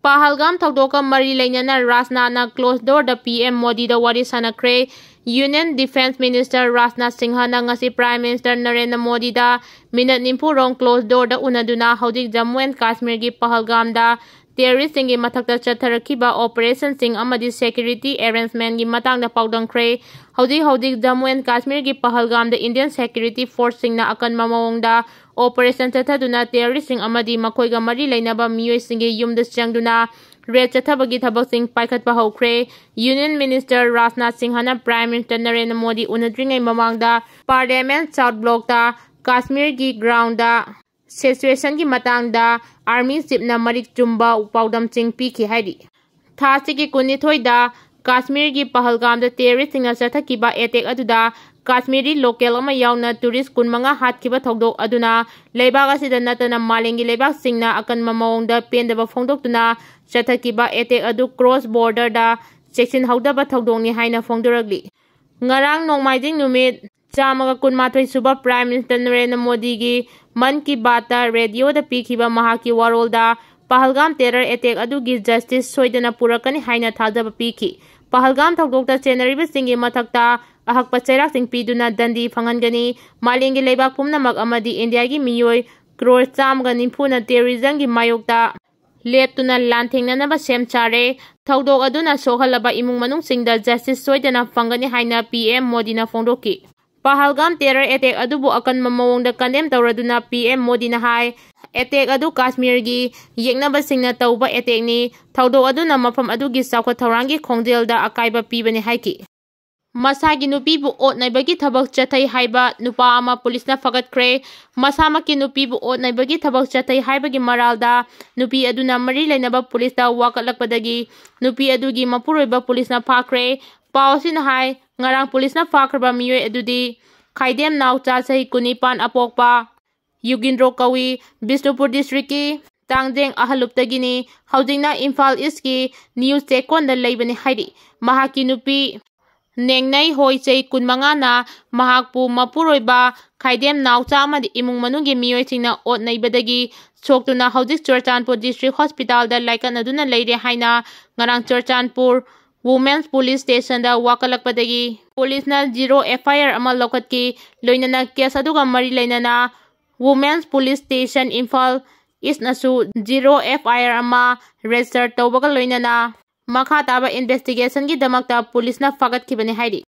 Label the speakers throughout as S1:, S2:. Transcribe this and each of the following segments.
S1: Pahalgam Thaudoka Mari Lainana Rajnathna closed door the PM Modi the wari sanakre. Union Defense Minister Rajnath Singhana ngasi Prime Minister Narendra Modi da minute nimpu rong closed door da unaduna haudik Jammu and Kashmir gi Pahalgam da terrorist singi mathakta chatharakiba operation sing amadi security arrangement gi matang da paudangkre. Haudik Jammu and Kashmir gi Pahalgam da Indian Security Force sing na akan mamawong da operation chathaduna terrorist sing amadi makoiga mari lainaba mioi singi yumda changduna red chathabagi thabak sing paikhat pa hokre. Union Minister Rajnath Singhana Prime Minister Narendra Modi unadringai mamangda Parliament South Block da Kashmir gi ground da situation gi matang da Army Chief na marik chumba upaudam ching pikhi haidi. Thasi gi kunithoi da Kashmir gi Pahalgam da terrorist singa chathakiba attack aduda Kashmiri local ama yauna tourist kunmanga hatkiba thogdok aduna leibak asida natana malengi leibak singna akan mamawongda pendaba phongdoktuna chathakiba attack adu cross border da section haudaba thogdokni haina phongdoragli. Ngarang nongmaijing numit chamaga kunmathoi suba Prime Minister Narendra Modi gi Man Ki Baat da radio da pikhiba mahaki warol da Pahalgam terror attack adu gi justice soidana purakani haina thajaba pikhi. Pahalgam thogdokta chenariba singi mathakta ahakpa chairak sing piduna dandi phangangani malengi leibak pumnamak amadi India gi mioi crore chamga nimphuna terrorism gi mayokta leptuna lanthengnanaba semchare thogdok aduna sohalaba imung manung singda justice soidana phangani haina PM Modi na phongdoki. Pahalgam terror attack adubu akan mamawongda condemn tawraduna PM Modi na hai attack adu Kashmir gi yeknaba singna tawba attack ni thogdok aduna mafam adugi sakwa thaurangi khongjel da akaiba pibani haiki. Masagi nupibu ot naibagi thabak chathai haiba nupa ama police na fagatkre. Masamaki nupibu ot naibagi thabak chathai haibagi maralda nupi aduna mari lainaba police da wakatlakpadagi nupi adugi mapuroiba police na phakre. Pausin hai ngarang police na phakraba mioi adudi Khaidem Naucha sahi kunipan apokpa Yugindro Kawi Bisnupur district ki Tangjeng ahaluptagini haujingna Imphal East ki news tekon da leibani haidi. Mahaki nupi Nengnai hoi chei kunmanga na mahakpu mapuroiba Khaidem Naucha amadi imung manungi mioi singna ot naibadagi soktuna haujik Churchandpur District Hospital da laikan aduna leire haina ngarang Churchandpur Women's Police Station da wakalakpadagi police na 0 FIR ama lokatki loinana case aduga mari lainana Women's Police Station Imphal East nasu 0 FIR ama register tawbaga loinana makha taba investigation gi damakta police na fagat kibani haidi.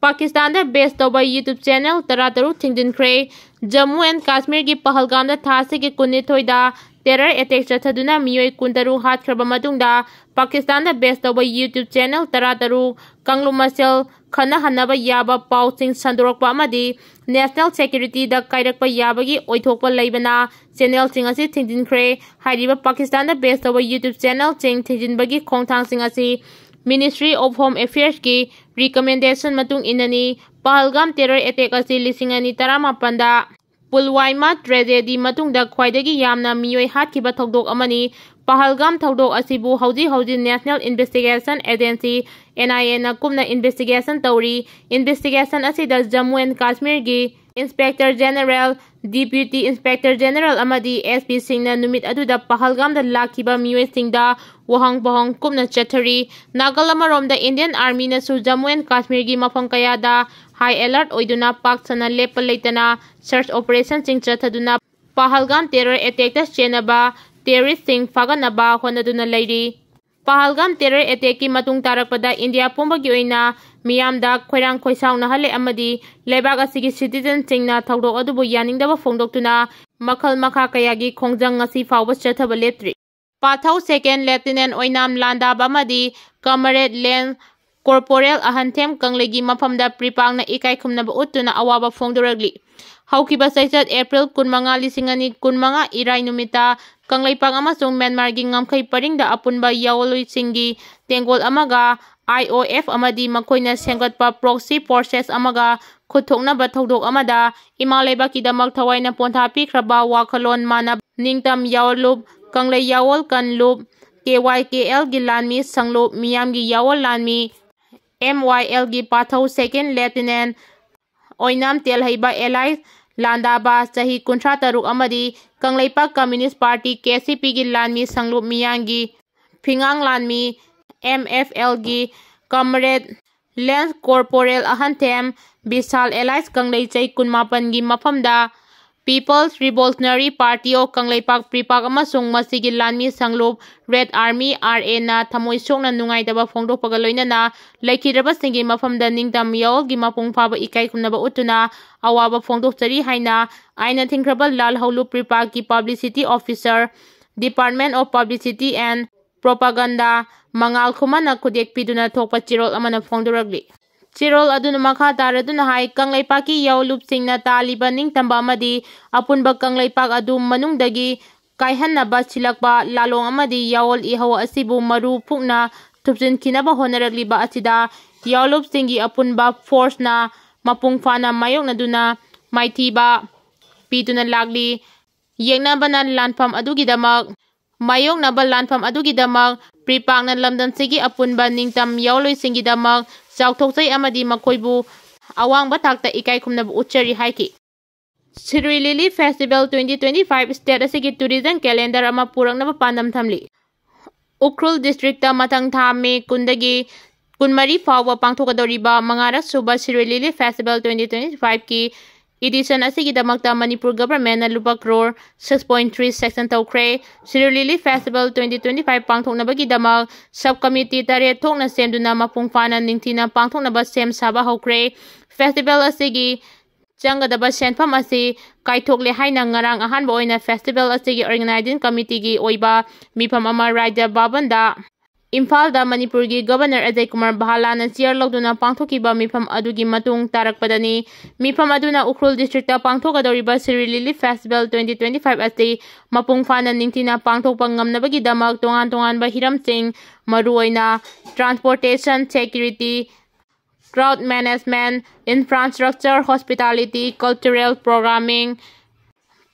S1: Pakistan da based toba YouTube channel tarataru Thingkhre Jammu and Kashmir gi Pahalgam da thasi gi kunithoi da terror attack chathaduna mioi kuntaru hatkraba matungda Pakistan da based toba YouTube channel tarataru kanglumasel khana hanaba yaba pausing sandorokpa amadi national security da kairakpa yabagi oithokpa leibana channel sing asi Thingkhre haidiba Pakistan da based toba YouTube channel ching thijinbagi khongthang sing asi Ministry of Home Affairs ki recommendation matung inani Pahalgam terror attack asi lisingani taramapanda Pulwama tragedy matungda khwaidagi yamna mioi hatkiba thogdok amani. Pahalgam thogdok asibu hauji National Investigation Agency NIA na kumna investigation tawri. Investigation asida Jammu and Kashmir gi Inspector General, Deputy Inspector General amadi SP singna numit aduda Pahalgam da lakiba mioi singda wahang bahang kumna chathari. Nagalamarom da Indian Army na su Jammu and Kashmir gi mafam kaya da high alert oiduna pak sana lepa leitana search operation sing chathaduna Pahalgam terror attack da chenaba terrorist sing faganaba honaduna leiri. Pahalgam terror attack ki matung tarakpada India pumbagi oina miyamda khoirang khoisang na hale amadi lebak asigi citizen singna thogdok adubu yaningdaba phongdoktuna makhal makha kayagi khongjang ngasi fawba chathaba letri. Pathau second lieutenant oinam landaba amadi Comrade Len Corporal Ahanthem Kanglegi mafamda pripang na ikai khumnaba utuna awaba phongdoragli. Haukiba saisat April kunmanga lisingani kunmanga irai numita Kanglaipang amasung Myanmar gi ngamkhai paringda apunba yawolui singi tengol amaga IOF amadi makoina senggatpa proxy forces amaga khuthoknaba thodok amada imaleba kidamak thawaina pontha pikraba wakhalon mana ningtam yawolup Kanglai yawol kanlup KYKL gi lanmi sanglup miyam gi yawol lanmi MYL gi pathau second lieutenant oinam telhaiba Eli Landaba sahi kuntra taruk amadi Kanglaipak Communist Party KCP gi lanmi sanglup miyangi Fingang Lanmi MFLगी Comrade Lance Corporal Ahantem Bisal Elias Kanglei Chai Kunmapangi Mafamda People's Revolutionary Party of Kangleipak Pripak amasung masigi Lanmi Sanglup Red Army RA na thamoi sokna nungaidaba phongdokpaga loinana laikhiraba singi mafamda ningtam yaolgi mapung phaba ikai khumnaba utuna awaba phongdokchari haina aina thingkhraba lal haulu pripak ki publicity officer Department of Publicity and Propaganda Mangal Khumana Kudek Piduna Thokpa Chirol amana phongdoragli Chirol aduna makha taraduna hai Kangleipaki yaulup singna taliba ningtamba amadi apunba Kangleipak adu manungdagi kaihanaba silakba lalong amadi yaol ihawa asibu maru phukna thupjin kinaba honaragliba asida yaulup singi apunba force na mapung fana mayokna duna maithiba piduna lagli yengnabana lanfam adugidamak mayoknaba lanfam adugidamak pripakna lamdam sigi apunba ningtam yaoloi singidamak chauthokchai amadi makoibu awangba thakta ikai khumnaba uchari haiki Sire Lily Festival 2025 state asigi tourism calendar ama puraknaba pandam thamli Ukhrul district ta mathang tha me kundagi kunmari fawa pangthokadoriba mangara suba Sire Lily Festival 2025 ki edition asigi damakta Manipur government na lupa crore 6.3 section Thingkhre Sire Lily Festival 2025 pangthoknabagi damak subcommittee tare thokna semduna mapung fana ningthina pangthoknaba sem saba hokre festival asigi changadaba senfam asi kaithokle haina ngarang ahanba oina festival asigi organizing committee gi oiba mifam ama Raja Babanda Imphal da Manipur gi Governor Ajay Kumar Bahala na chair logduna pangthokiba mifam adugi matung tarakpadani mifam aduna Ukhrul district ta pangthokadoriba Sire Lily Festival 2025 asti mapung fana ningtina pangthokpa ngamnabagi damak tongan ba hiramsing maruoina transportation security crowd management infrastructure hospitality cultural programming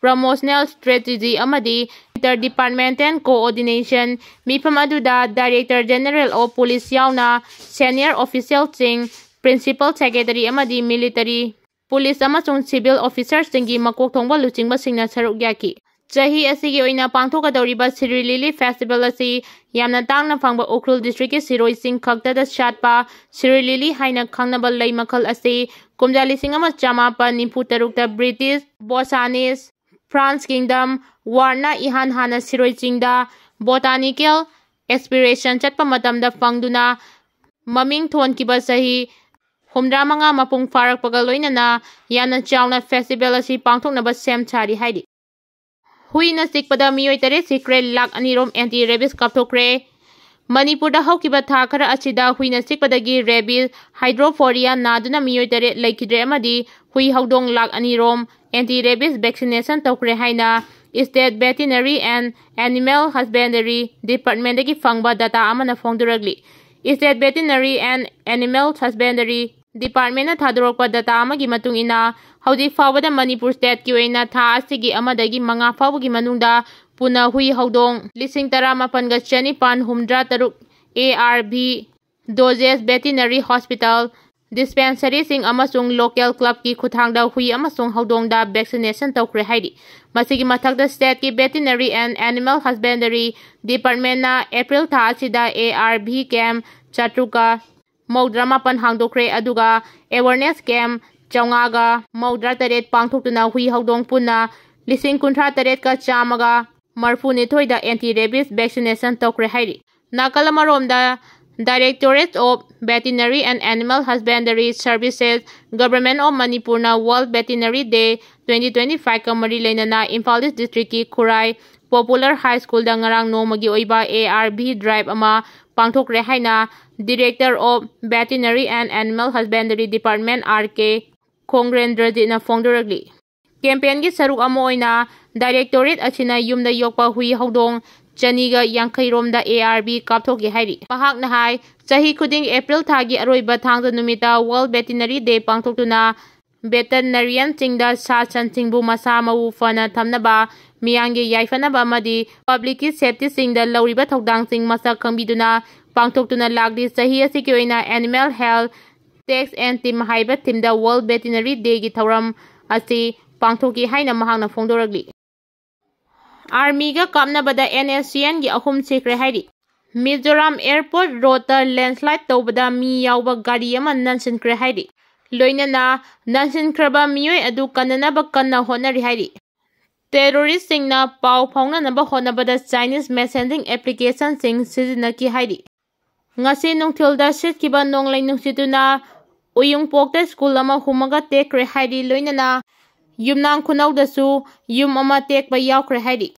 S1: promotional strategy amadi interdepartmental coordination mifam aduda Director General of Police yauna senior officials sing principal secretary amadi military police amasung civil officers singi makok thongba luchingba singna saruk yaki chahi asigi oina pangthokadoriba Sire Lily Festival asi yamna tangna phangba Ukhrul district ki siroi sing khakta da shatpa Sire Lily haina khangnaba lei makhal asi kumjali singama chamapa nimpu tarukta British Botanist France Kingdom Warna ihan hana Siroi Chingda botanical exploration chatpa matamda fangduna maming thon kiba sahi humdra manga mapung farak pagal loinana yana chauna festival asi pangthoknaba sem chari haidi huina sikpada mioi tare sikre lak anirom anti rabies kapthokre Manipur da haukiba tha khara achida huina sikpadagi rabies hydrophoria naduna mioi tare laikidre amadi hui haudong lak anirom anti rabies vaccination tokre haina State Veterinary and Animal Husbandry Department dagi fangba data amana phongduragli State Veterinary and Animal Husbandry Department na thadorokpa data amagi matung ina haudi fawada Manipur state ki oina tha asigi amadagi manga fawagi manungda puna hui haudong lising tara mapanga chani pan humdra taruk ARV doses veterinary hospital dispensary sing amasung local club ki khuthangda hui amasung haudong da vaccination tokre haidi masigi mathakda state ki veterinary and animal husbandry department na April tha chida ARV camp chatruka Maudrama pan hangdokre aduga awareness camp chaungaga maudra taret pangthokuna hui haudong punna lising kunthra taret ka chamaga marfuni thoida anti rabies vaccination tokre haidi nakalamaromda Directorate of Veterinary and Animal Husbandry Services Government of Manipur na World Veterinary Day 2025 ka mari lainana Imphal District ki Khurai Popular High School da ngarang nomagi oiba ARV drive ama pangthokre haina Director of Veterinary and Animal Husbandry Department RK Khongrendraji na phongdoragli campaign gi saruk amo oina Directorate achina yumda yokpa hui haudong Chaniga Yankairomda ARV kapthoki hairi mahak na hai chahi khuding April thagi aroiba thangda numita World Veterinary Day pangthoktuna veterinarian chingda sa chan chingbu masa mau fana thamnaba miyangi yaifanaba amadi public safety singda lauriba thodang sing masa khangbiduna pangthoktuna lagdi chahi asiki oina animal health tax and team haiba teamda World Veterinary Day gi thoram asi pangthoki haina mahakna phongdoragli Army ga kamna bada Nscn gi ahum sikre hairi Mizoram Airport Road landslide tawbada mi yawba gari ama nansinkhre haidi. Loinana nansinkraba mioi adu kananaba kanna honari haidi. Terrorist singna pau phaungnanaba honabada Chinese messaging application sing sizinaki haidi. Ngasi nungthilda sitkiba nonglai nungsituna Uyungpokta school ama humaga tekre haidi loinana yumnang khunawdasu yum ama tekba yawkhre haidi.